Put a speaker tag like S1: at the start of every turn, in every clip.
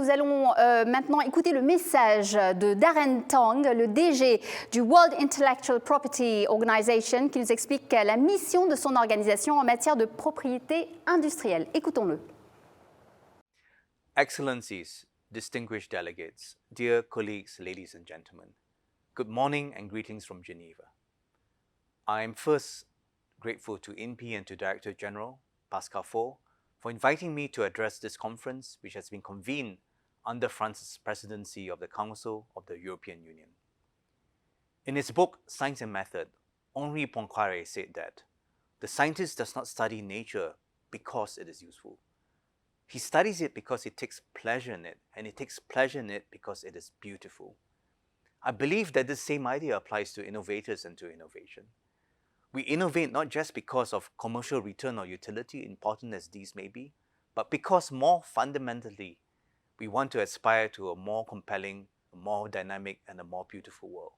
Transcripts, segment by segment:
S1: nous allons maintenant écouter le message de Daren Tang, le DG du World Intellectual Property Organization, qui nous explique la mission de son organisation en matière de propriété industrielle. Écoutons-le.
S2: Excellencies, distinguished delegates, dear colleagues, ladies and gentlemen, good morning and greetings from Geneva. I am first grateful to INPI and to Director General Pascal Faure for inviting me to address this conference, which has been convened under France's presidency of the Council of the European Union. In his book, Science and Method, Henri Poincaré said that the scientist does not study nature because it is useful. He studies it because he takes pleasure in it, and he takes pleasure in it because it is beautiful. I believe that this same idea applies to innovators and to innovation. We innovate not just because of commercial return or utility, important as these may be, but because more fundamentally, we want to aspire to a more compelling, a more dynamic, and a more beautiful world.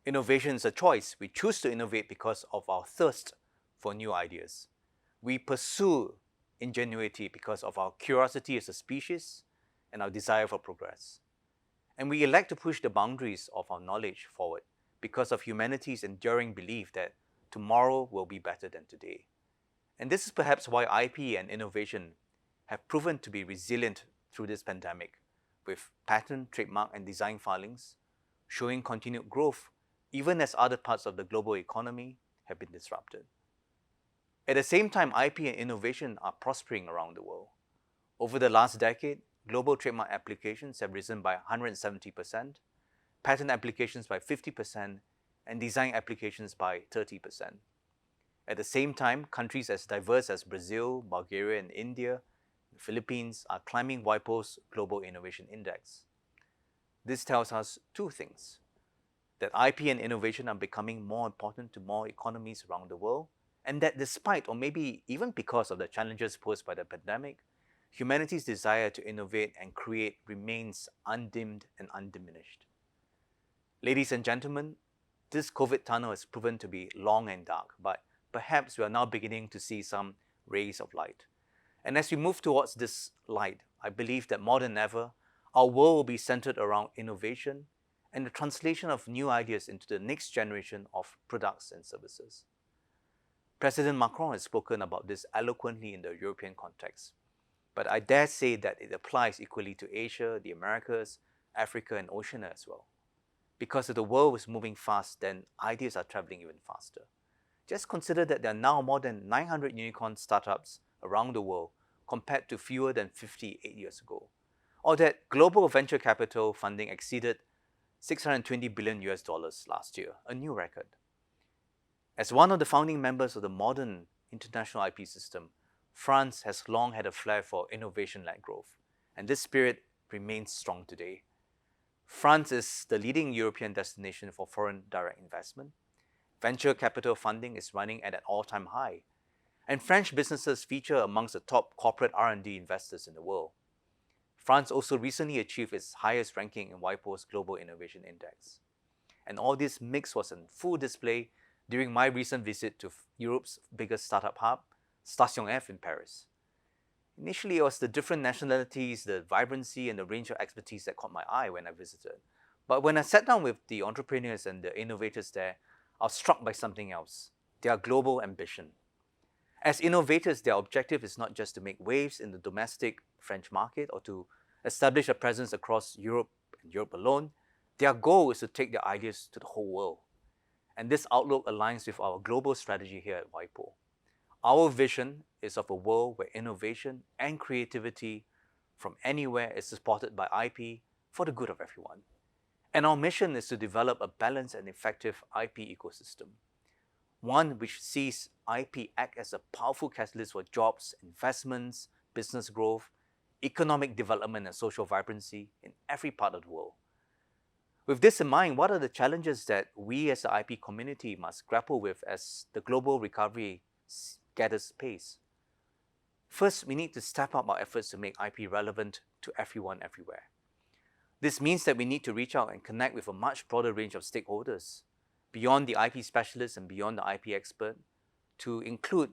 S2: Innovation is a choice. We choose to innovate because of our thirst for new ideas. We pursue ingenuity because of our curiosity as a species and our desire for progress. And we elect to push the boundaries of our knowledge forward because of humanity's enduring belief that tomorrow will be better than today. And this is perhaps why IP and innovation have proven to be resilient through this pandemic, with patent, trademark, and design filings showing continued growth even as other parts of the global economy have been disrupted. At the same time, IP and innovation are prospering around the world. Over the last decade, global trademark applications have risen by 170%, patent applications by 50%, and design applications by 30%. At the same time, countries as diverse as Brazil, Bulgaria, and India, the Philippines are climbing WIPO's Global Innovation Index. This tells us two things: that IP and innovation are becoming more important to more economies around the world, and that despite, or maybe even because of the challenges posed by the pandemic, humanity's desire to innovate and create remains undimmed and undiminished. Ladies and gentlemen, this COVID tunnel has proven to be long and dark, but perhaps we are now beginning to see some rays of light. And as we move towards this light, I believe that more than ever, our world will be centered around innovation and the translation of new ideas into the next generation of products and services. President Macron has spoken about this eloquently in the European context, but I dare say that it applies equally to Asia, the Americas, Africa, and Oceania as well. Because if the world is moving fast, then ideas are traveling even faster. Just consider that there are now more than 900 unicorn startups around the world compared to fewer than 58 years ago. Or that global venture capital funding exceeded $620 billion last year, a new record. As one of the founding members of the modern international IP system, France has long had a flair for innovation-led growth, and this spirit remains strong today. France is the leading European destination for foreign direct investment. Venture capital funding is running at an all-time high, and French businesses feature amongst the top corporate R&D investors in the world. France also recently achieved its highest ranking in WIPO's Global Innovation Index. And all this mix was on full display during my recent visit to Europe's biggest startup hub, Station F in Paris. Initially, it was the different nationalities, the vibrancy, and the range of expertise that caught my eye when I visited. But when I sat down with the entrepreneurs and the innovators there, I was struck by something else: their global ambition. As innovators, their objective is not just to make waves in the domestic French market or to establish a presence across Europe and Europe alone. Their goal is to take their ideas to the whole world. And this outlook aligns with our global strategy here at WIPO. Our vision is of a world where innovation and creativity from anywhere is supported by IP for the good of everyone. And our mission is to develop a balanced and effective IP ecosystem, one which sees IP act as a powerful catalyst for jobs, investments, business growth, economic development, and social vibrancy in every part of the world. With this in mind, what are the challenges that we as the IP community must grapple with as the global recovery gathers pace? First, we need to step up our efforts to make IP relevant to everyone everywhere. This means that we need to reach out and connect with a much broader range of stakeholders, beyond the IP specialist and beyond the IP expert, to include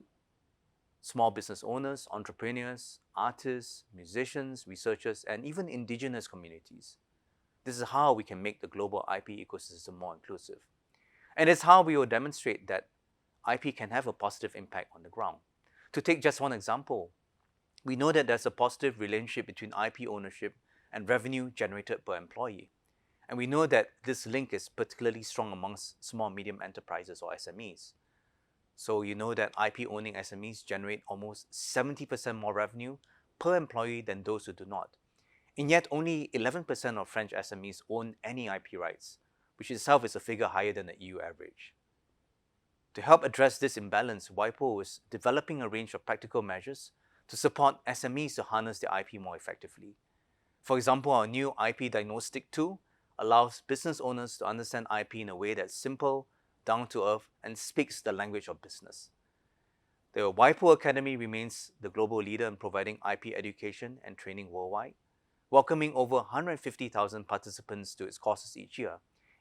S2: small business owners, entrepreneurs, artists, musicians, researchers, and even indigenous communities. This is how we can make the global IP ecosystem more inclusive. And it's how we will demonstrate that IP can have a positive impact on the ground. To take just one example, we know that there's a positive relationship between IP ownership and revenue generated per employee. And we know that this link is particularly strong amongst small and medium enterprises or SMEs. So you know that IP owning SMEs generate almost 70% more revenue per employee than those who do not. And yet only 11% of French SMEs own any IP rights, which itself is a figure higher than the EU average. To help address this imbalance, WIPO is developing a range of practical measures to support SMEs to harness their IP more effectively. For example, our new IP diagnostic tool allows business owners to understand IP in a way that's simple, down to earth, and speaks the language of business. The WIPO Academy remains the global leader in providing IP education and training worldwide, welcoming over 150,000 participants to its courses each year,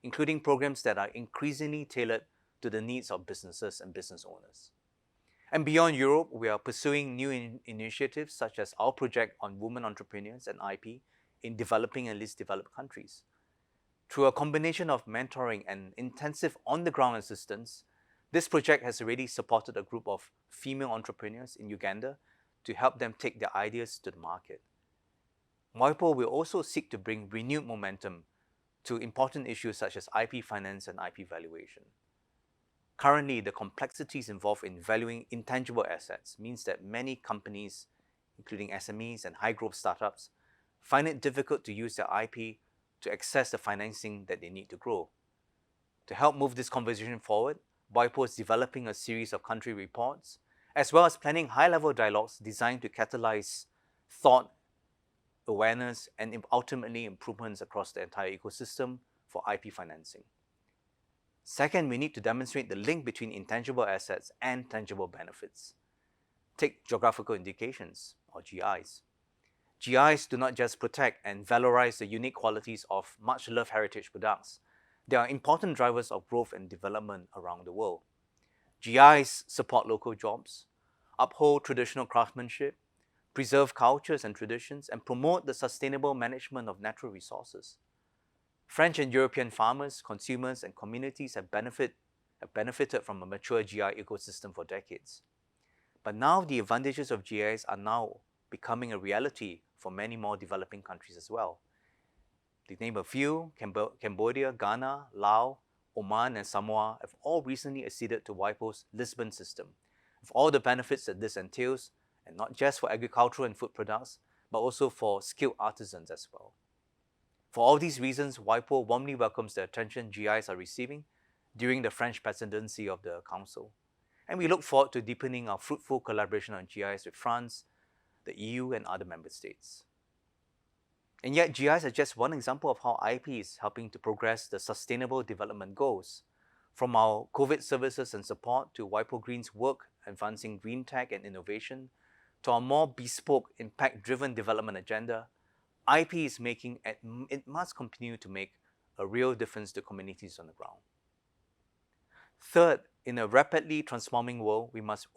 S2: including programs that are increasingly tailored to the needs of businesses and business owners. And beyond Europe, we are pursuing new initiatives such as our project on women entrepreneurs and IP in developing and least developed countries. Through a combination of mentoring and intensive on-the-ground assistance, this project has already supported a group of female entrepreneurs in Uganda to help them take their ideas to the market. WIPO will also seek to bring renewed momentum to important issues such as IP finance and IP valuation. Currently, the complexities involved in valuing intangible assets means that many companies, including SMEs and high-growth startups, find it difficult to use their IP to access the financing that they need to grow. To help move this conversation forward, WIPO is developing a series of country reports, as well as planning high-level dialogues designed to catalyze thought, awareness, and ultimately improvements across the entire ecosystem for IP financing. Second, we need to demonstrate the link between intangible assets and tangible benefits. Take geographical indications, or GIs. GIs do not just protect and valorize the unique qualities of much-loved heritage products. They are important drivers of growth and development around the world. GIs support local jobs, uphold traditional craftsmanship, preserve cultures and traditions, and promote the sustainable management of natural resources. French and European farmers, consumers, and communities have benefited from a mature GI ecosystem for decades. But now the advantages of GIs are now becoming a reality for many more developing countries as well. To name a few, Cambodia, Ghana, Laos, Oman, and Samoa have all recently acceded to WIPO's Lisbon system, with all the benefits that this entails, and not just for agricultural and food products, but also for skilled artisans as well. For all these reasons, WIPO warmly welcomes the attention GIs are receiving during the French presidency of the Council. And we look forward to deepening our fruitful collaboration on GIs with France, the EU, and other member states. And yet, GIs are just one example of how IP is helping to progress the Sustainable Development Goals. From our COVID services and support to WIPO Green's work advancing green tech and innovation, to our more bespoke, impact-driven development agenda, IP is making, and it must continue to make a real difference to communities on the ground. Third, in a rapidly transforming world, we must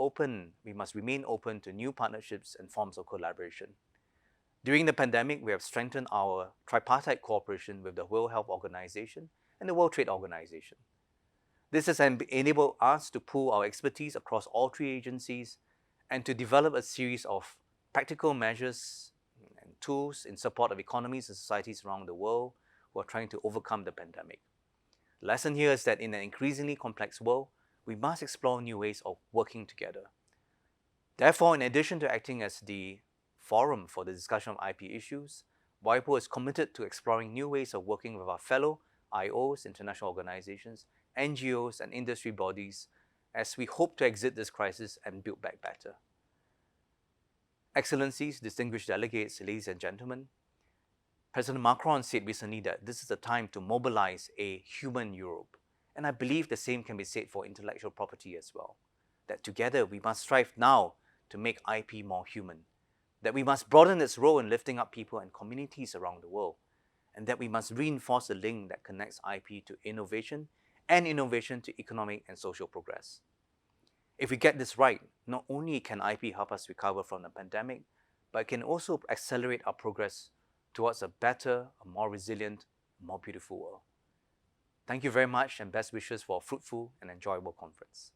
S2: remain open to new partnerships and forms of collaboration. During the pandemic, we have strengthened our tripartite cooperation with the World Health Organization and the World Trade Organization. This has enabled us to pool our expertise across all three agencies and to develop a series of practical measures and tools in support of economies and societies around the world who are trying to overcome the pandemic. The lesson here is that in an increasingly complex world, we must explore new ways of working together. Therefore, in addition to acting as the forum for the discussion of IP issues, WIPO is committed to exploring new ways of working with our fellow IOs, international organizations, NGOs, and industry bodies as we hope to exit this crisis and build back better. Excellencies, distinguished delegates, ladies and gentlemen, President Macron said recently that this is the time to mobilize a human Europe. And I believe the same can be said for intellectual property as well. That together we must strive now to make IP more human. That we must broaden its role in lifting up people and communities around the world. And that we must reinforce the link that connects IP to innovation and innovation to economic and social progress. If we get this right, not only can IP help us recover from the pandemic, but it can also accelerate our progress towards a better, a more resilient, more beautiful world. Thank you very much and best wishes for a fruitful and enjoyable conference.